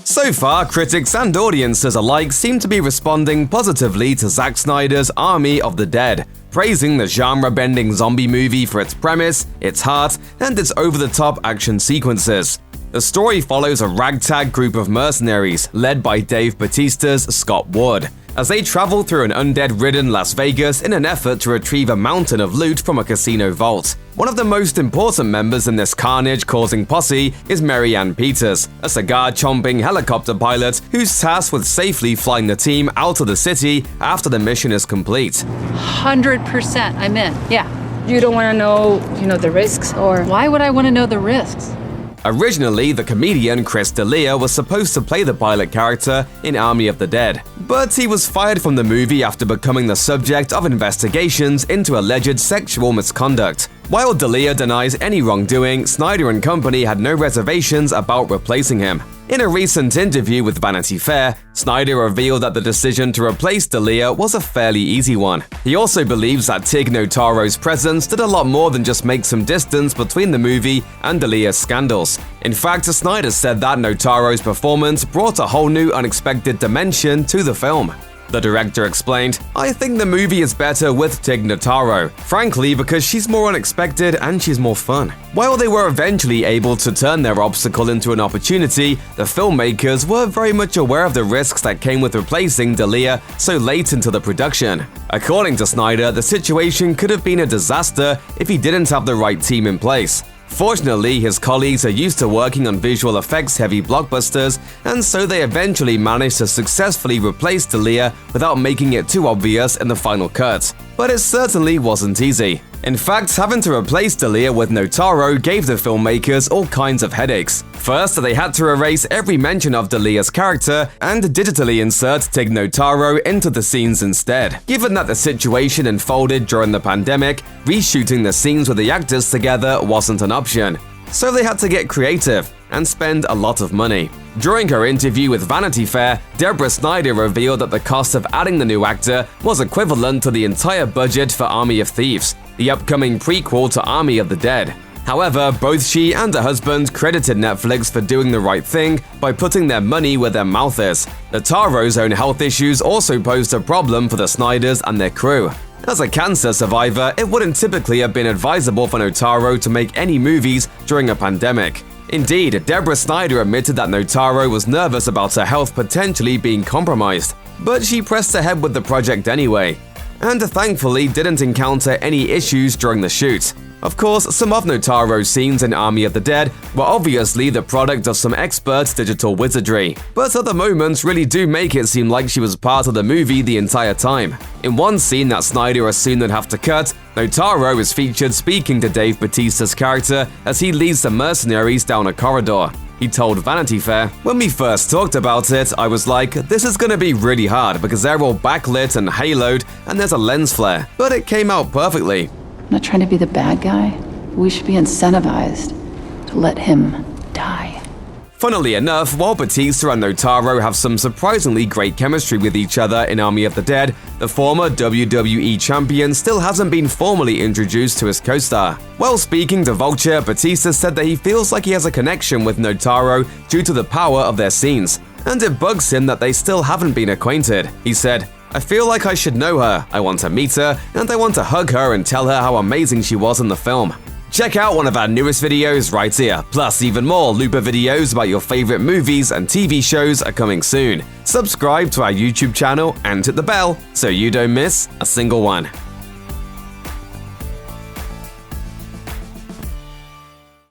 So far, critics and audiences alike seem to be responding positively to Zack Snyder's Army of the Dead, praising the genre-bending zombie movie for its premise, its heart, and its over-the-top action sequences. The story follows a ragtag group of mercenaries led by Dave Bautista's Scott Ward, as they travel through an undead-ridden Las Vegas in an effort to retrieve a mountain of loot from a casino vault. One of the most important members in this carnage-causing posse is Mary Ann Peters, a cigar-chomping helicopter pilot who's tasked with safely flying the team out of the city after the mission is complete. 100% I'm in, yeah. You don't want to know, the risks, or Why would I want to know the risks? Originally, the comedian Chris D'Elia was supposed to play the pilot character in Army of the Dead, but he was fired from the movie after becoming the subject of investigations into alleged sexual misconduct. While D'Elia denies any wrongdoing, Snyder and company had no reservations about replacing him. In a recent interview with Vanity Fair, Snyder revealed that the decision to replace D'Elia was a fairly easy one. He also believes that Tig Notaro's presence did a lot more than just make some distance between the movie and D'Elia's scandals. In fact, Snyder said that Notaro's performance brought a whole new unexpected dimension to the film. The director explained, "I think the movie is better with Tig Notaro, frankly because she's more unexpected and she's more fun." While they were eventually able to turn their obstacle into an opportunity, the filmmakers were very much aware of the risks that came with replacing D'Elia so late into the production. According to Snyder, the situation could have been a disaster if he didn't have the right team in place. Fortunately, his colleagues are used to working on visual effects-heavy blockbusters, and so they eventually managed to successfully replace D'Elia without making it too obvious in the final cut. But it certainly wasn't easy. In fact, having to replace D'Elia with Notaro gave the filmmakers all kinds of headaches. First, they had to erase every mention of D'Elia's character and digitally insert Tig Notaro into the scenes instead. Given that the situation unfolded during the pandemic, reshooting the scenes with the actors together wasn't an option. So they had to get creative and spend a lot of money. During her interview with Vanity Fair, Deborah Snyder revealed that the cost of adding the new actor was equivalent to the entire budget for Army of Thieves, the upcoming prequel to Army of the Dead. However, both she and her husband credited Netflix for doing the right thing by putting their money where their mouth is. Notaro's own health issues also posed a problem for the Snyders and their crew. As a cancer survivor, it wouldn't typically have been advisable for Notaro to make any movies during a pandemic. Indeed, Deborah Snyder admitted that Notaro was nervous about her health potentially being compromised, but she pressed ahead with the project anyway, and thankfully didn't encounter any issues during the shoot. Of course, some of Notaro's scenes in Army of the Dead were obviously the product of some expert digital wizardry, but other moments really do make it seem like she was part of the movie the entire time. In one scene that Snyder assumed they'd have to cut, Notaro is featured speaking to Dave Bautista's character as he leads the mercenaries down a corridor. He told Vanity Fair, "When we first talked about it, I was like, this is gonna be really hard because they're all backlit and haloed and there's a lens flare, but it came out perfectly." I'm not trying to be the bad guy. We should be incentivized to let him die. Funnily enough, while Bautista and Notaro have some surprisingly great chemistry with each other in Army of the Dead, the former WWE champion still hasn't been formally introduced to his co-star. While speaking to Vulture, Bautista said that he feels like he has a connection with Notaro due to the power of their scenes, and it bugs him that they still haven't been acquainted. He said, "I feel like I should know her, I want to meet her, and I want to hug her and tell her how amazing she was in the film." Check out one of our newest videos right here, plus even more Looper videos about your favorite movies and TV shows are coming soon. Subscribe to our YouTube channel and hit the bell so you don't miss a single one.